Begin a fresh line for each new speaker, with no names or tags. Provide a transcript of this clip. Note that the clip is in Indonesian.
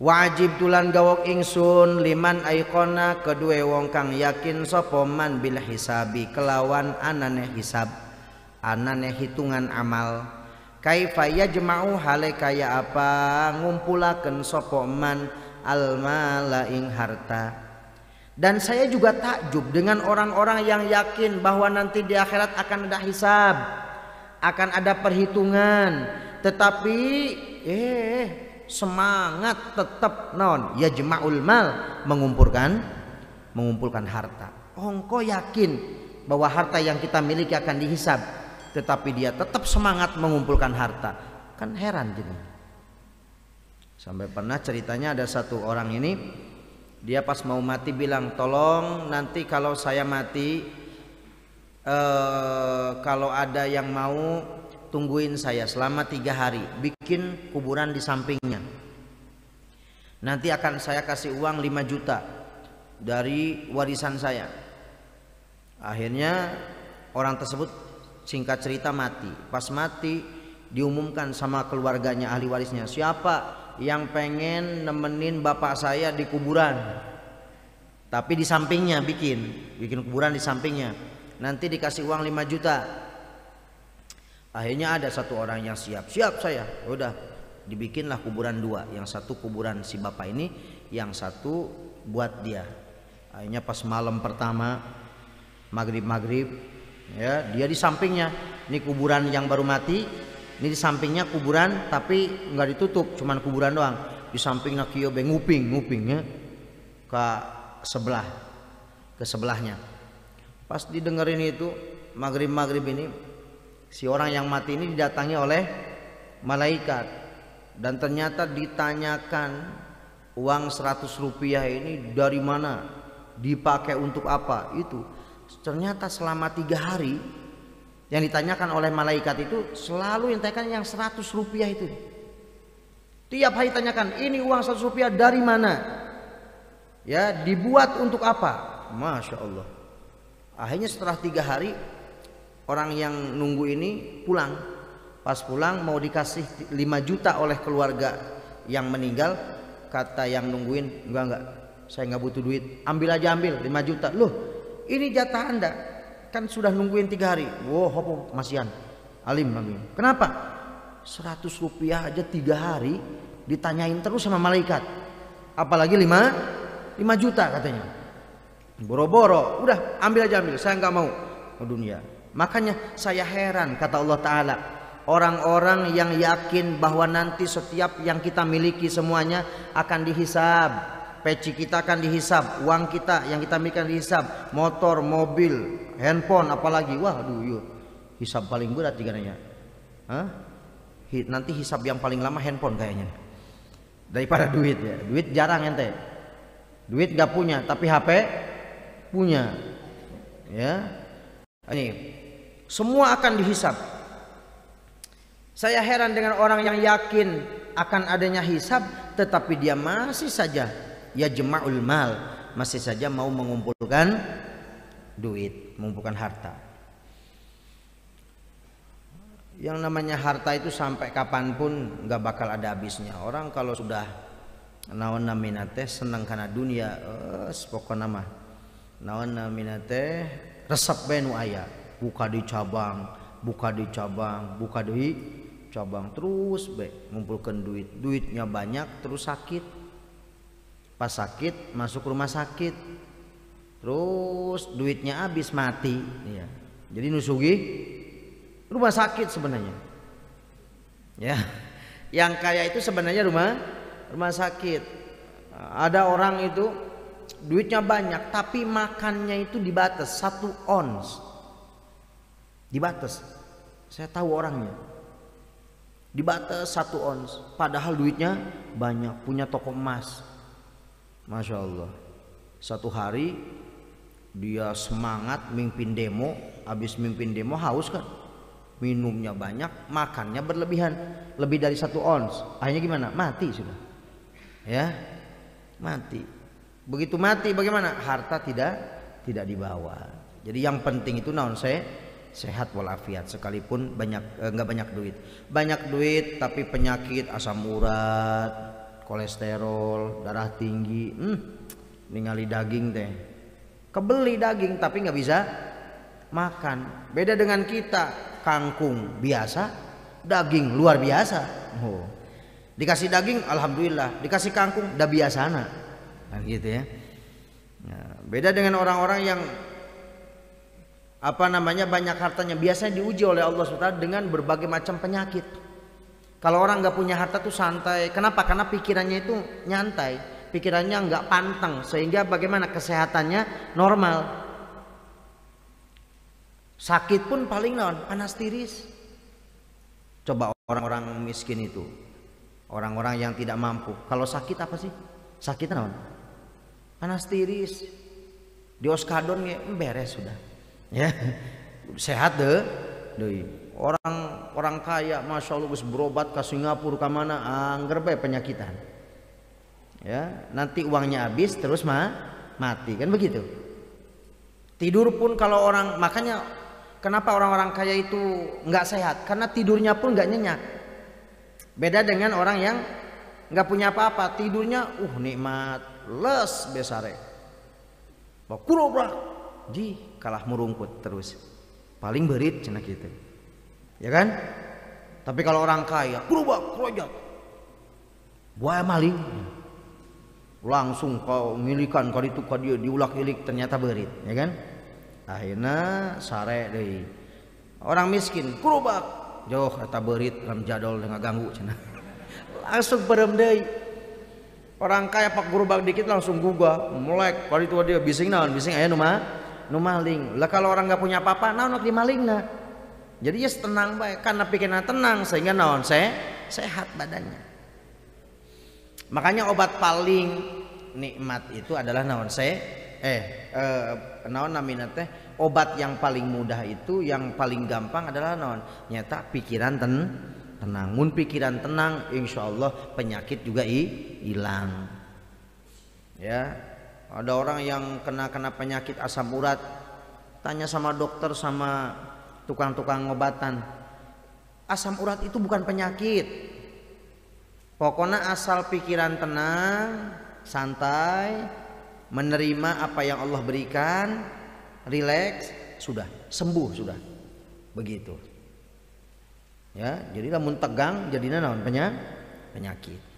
Wajib tulan gawok ingsun liman aikona kedue wong kang yakin sapa man bil hisabi kelawan anane hisab, anane hitungan amal. Kaifa yajma'u hale kaya apa ngumpulaken sapa man al mala ing harta. Dan saya juga takjub dengan orang-orang yang yakin bahwa nanti di akhirat akan ada hisab, akan ada perhitungan, tetapi semangat tetap non ya jema'ul mal mengumpulkan harta. Engkau yakin bahwa harta yang kita miliki akan dihisab, tetapi dia tetap semangat mengumpulkan harta. Kan heran jadi. Sampai pernah ceritanya ada satu orang ini, dia pas mau mati bilang, tolong nanti kalau saya mati kalau ada yang mau tungguin saya selama 3 hari, bikin kuburan di sampingnya. Nanti akan saya kasih uang 5 juta dari warisan saya. Akhirnya orang tersebut singkat cerita mati. Pas mati diumumkan sama keluarganya, ahli warisnya, siapa yang pengen nemenin bapak saya di kuburan, tapi di sampingnya bikin kuburan di sampingnya, nanti dikasih uang 5 juta. Akhirnya ada satu orang yang siap saya. Udah dibikinlah kuburan 2, yang satu kuburan si bapak ini, yang satu buat dia. Akhirnya pas malam pertama maghrib ya, dia di sampingnya, ini kuburan yang baru mati, ini di sampingnya kuburan tapi nggak ditutup, cuman kuburan doang. Di sampingnya kio be nguping ya ke sebelahnya. Pas didengerin itu maghrib ini, si orang yang mati ini didatangi oleh malaikat, dan ternyata ditanyakan uang 100 rupiah ini dari mana, dipakai untuk apa. Itu ternyata selama 3 hari yang ditanyakan oleh malaikat itu selalu yang ditanyakan yang 100 rupiah itu. Tiap hari tanyakan, ini uang 100 rupiah dari mana, ya, dibuat untuk apa. Masya Allah. Akhirnya setelah 3 hari orang yang nunggu ini pulang. Pas pulang mau dikasih 5 juta oleh keluarga yang meninggal. Kata yang nungguin, enggak, saya nggak butuh duit, ambil 5 juta. Loh, ini jatah Anda, kan sudah nungguin 3 hari. Wow, hopo masian alim. Kenapa? 100 rupiah aja 3 hari ditanyain terus sama malaikat, apalagi 5 juta katanya. Boro-boro, udah ambil, saya nggak mau dunia. Makanya saya heran, kata Allah Ta'ala, orang-orang yang yakin bahwa nanti setiap yang kita miliki semuanya akan dihisab. Peci kita akan dihisab, uang kita yang kita miliki akan dihisab, motor, mobil, handphone, apalagi. Wah, yuk, hisab paling berat tiganya. Nanti hisab yang paling lama handphone kayaknya daripada duit ya. Duit jarang ente, duit gak punya, tapi HP punya ya. Ini semua akan dihisab. Saya heran dengan orang yang yakin akan adanya hisab, tetapi dia masih saja ya jema'ul mal, masih saja mau mengumpulkan duit, mengumpulkan harta. Yang namanya harta itu sampai kapanpun nggak bakal ada habisnya. Orang kalau sudah naon naminate senang karena dunia, pokoknya mah naon naminate resep benu aya, buka di cabang, buka di cabang terus ngumpulkan duit. Duitnya banyak terus sakit. Pas sakit masuk rumah sakit, terus duitnya habis mati ya. Jadi nusugi rumah sakit sebenarnya ya. Yang kaya itu sebenarnya rumah sakit. Ada orang itu duitnya banyak tapi makannya itu dibatas 1 ons, dibatas. Saya tahu orangnya, dibatas 1 ons, padahal duitnya banyak, punya toko emas. Masya Allah. Satu hari dia semangat mimpin demo, habis mimpin demo haus kan, minumnya banyak, makannya berlebihan, lebih dari 1 ons. Akhirnya gimana? Mati sudah ya, mati. Begitu mati bagaimana? Harta tidak dibawa. Jadi yang penting itu naon, sehat walafiat, sekalipun nggak banyak duit. Banyak duit tapi penyakit, asam urat, kolesterol, darah tinggi, ningali daging teh, kebeli daging tapi nggak bisa makan. Beda dengan kita, kangkung biasa, daging luar biasa. Oh. Dikasih daging alhamdulillah, dikasih kangkung udah biasana, nah, gitu ya. Nah, beda dengan orang-orang yang banyak hartanya, biasanya diuji oleh Allah SWT dengan berbagai macam penyakit. Kalau orang nggak punya harta tuh santai. Kenapa? Karena pikirannya itu nyantai, pikirannya nggak pantang, sehingga bagaimana kesehatannya normal. Sakit pun paling panas tiris. Coba orang-orang miskin itu, orang-orang yang tidak mampu, kalau sakit apa sih? Sakit panas tiris. Di oskadon beres sudah. Ya, sehat deh. Orang kaya masya Allah berobat ke Singapura ke mana angger bae penyakitan. Ya, nanti uangnya habis terus mati kan begitu. Tidur pun kalau orang, makanya kenapa orang-orang kaya itu nggak sehat? Karena tidurnya pun nggak nyenyak. Beda dengan orang yang nggak punya apa-apa, tidurnya nikmat, les besare. Bakurobrak, kalah merungkut terus. Paling berit cenah gitu. Ya kan? Tapi kalau orang kaya, kurubak, kerojat, buaya maling, langsung kau milikan kali itu kau dia diulak-ilik ternyata berit, ya kan? Akhirnya sare deui. Orang miskin, kurubak, jauh eta berit lam jadol dengan ganggu cenah. Langsung perem deui. Orang kaya pak kurubak dikit langsung gugah, melek kali itu dia bising naon, bising aya nu maling. Lah kalau orang nggak punya apa-apa, naon di malingna. Jadi ya tenang baik, karena pikiran tenang sehingga naon sehat badannya. Makanya obat paling nikmat itu adalah naon naon namina teh, obat yang paling mudah itu, yang paling gampang adalah naon, nyata pikiran tenang. Mun pikiran tenang, insya Allah penyakit juga hilang. Ya, ada orang yang kena penyakit asam urat, tanya sama dokter sama tukang-tukang ngobatan, asam urat itu bukan penyakit. Pokoknya asal pikiran tenang, santai, menerima apa yang Allah berikan, rileks, sudah sembuh sudah. Begitu. Ya, jadi lamun tegang jadinya naon penyakit.